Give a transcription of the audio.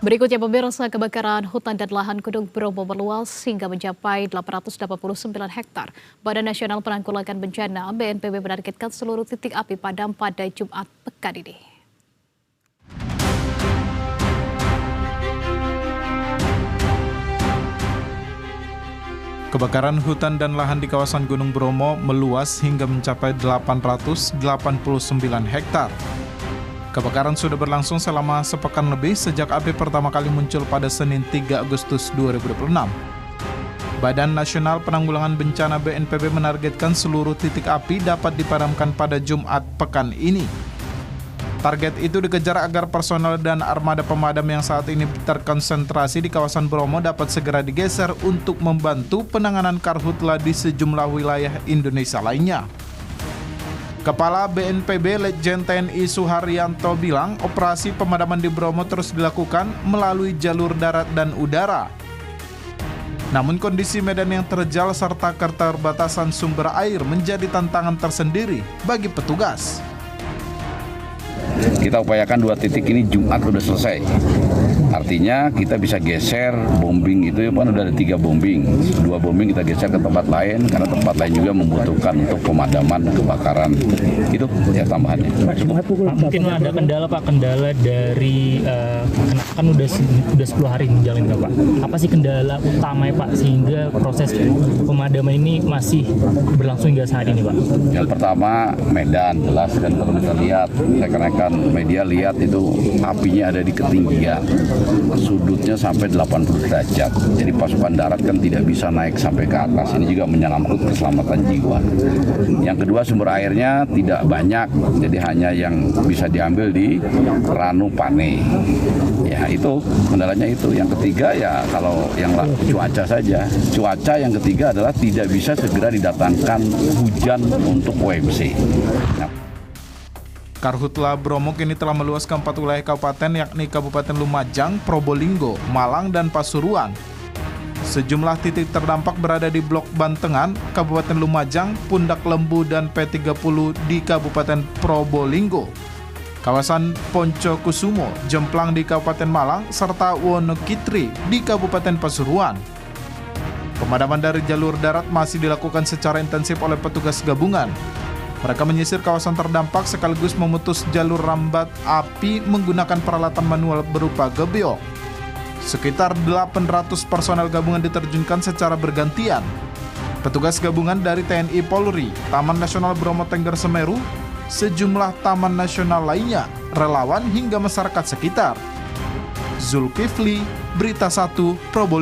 Berikutnya pemirsa, kebakaran hutan dan lahan Gunung Bromo meluas hingga mencapai 889 hektar. Badan Nasional Penanggulangan Bencana (BNPB) menargetkan seluruh titik api padam pada Jumat pekan ini. Kebakaran hutan dan lahan di kawasan Gunung Bromo meluas hingga mencapai 889 hektar. Kebakaran sudah berlangsung selama sepekan lebih sejak api pertama kali muncul pada Senin 3 Agustus 2026. Badan Nasional Penanggulangan Bencana (BNPB) menargetkan seluruh titik api dapat dipadamkan pada Jumat pekan ini. Target itu dikejar agar personel dan armada pemadam yang saat ini terkonsentrasi di kawasan Bromo dapat segera digeser untuk membantu penanganan karhutla di sejumlah wilayah Indonesia lainnya. Kepala BNPB Letjen TNI Suharyanto bilang operasi pemadaman di Bromo terus dilakukan melalui jalur darat dan udara. Namun kondisi medan yang terjal serta keterbatasan sumber air menjadi tantangan tersendiri bagi petugas. Kita upayakan 2 titik ini Jumat sudah selesai. Artinya kita bisa geser bombing itu kan udah ada 3 bombing. 2 bombing kita geser ke tempat lain karena tempat lain juga membutuhkan untuk pemadaman kebakaran. Itu ya tambahannya. Mungkin ada kendala Pak, kendala dari kan udah 10 hari menjalani Pak. Apa sih kendala utama Pak sehingga proses pemadaman ini masih berlangsung hingga saat ini Pak? Yang pertama medan jelas kan kalau kita lihat rekan-rekan media lihat itu apinya ada di ketinggian. Sudutnya sampai 80 derajat. Jadi pasukan darat kan tidak bisa naik sampai ke atas. Ini juga menyangkut keselamatan jiwa. Yang kedua sumber airnya tidak banyak. Jadi hanya yang bisa diambil di Ranu Pane. Ya itu kendalanya itu. Yang ketiga ya kalau yang cuaca saja. Cuaca yang ketiga adalah tidak bisa segera didatangkan hujan untuk WMC. Nah, Karhutla Bromo kini telah meluas ke 4 wilayah kabupaten yakni Kabupaten Lumajang, Probolinggo, Malang, dan Pasuruan. Sejumlah titik terdampak berada di Blok Bantengan, Kabupaten Lumajang, Pundak Lembu, dan P30 di Kabupaten Probolinggo. Kawasan Poncokusumo, Jemplang di Kabupaten Malang, serta Wonokitri di Kabupaten Pasuruan. Pemadaman dari jalur darat masih dilakukan secara intensif oleh petugas gabungan. Mereka menyisir kawasan terdampak sekaligus memutus jalur rambat api menggunakan peralatan manual berupa gebyok. Sekitar 800 personel gabungan diterjunkan secara bergantian. Petugas gabungan dari TNI Polri, Taman Nasional Bromo Tengger Semeru, sejumlah taman nasional lainnya, relawan hingga masyarakat sekitar. Zulkifli, Berita 1, Probolinggo.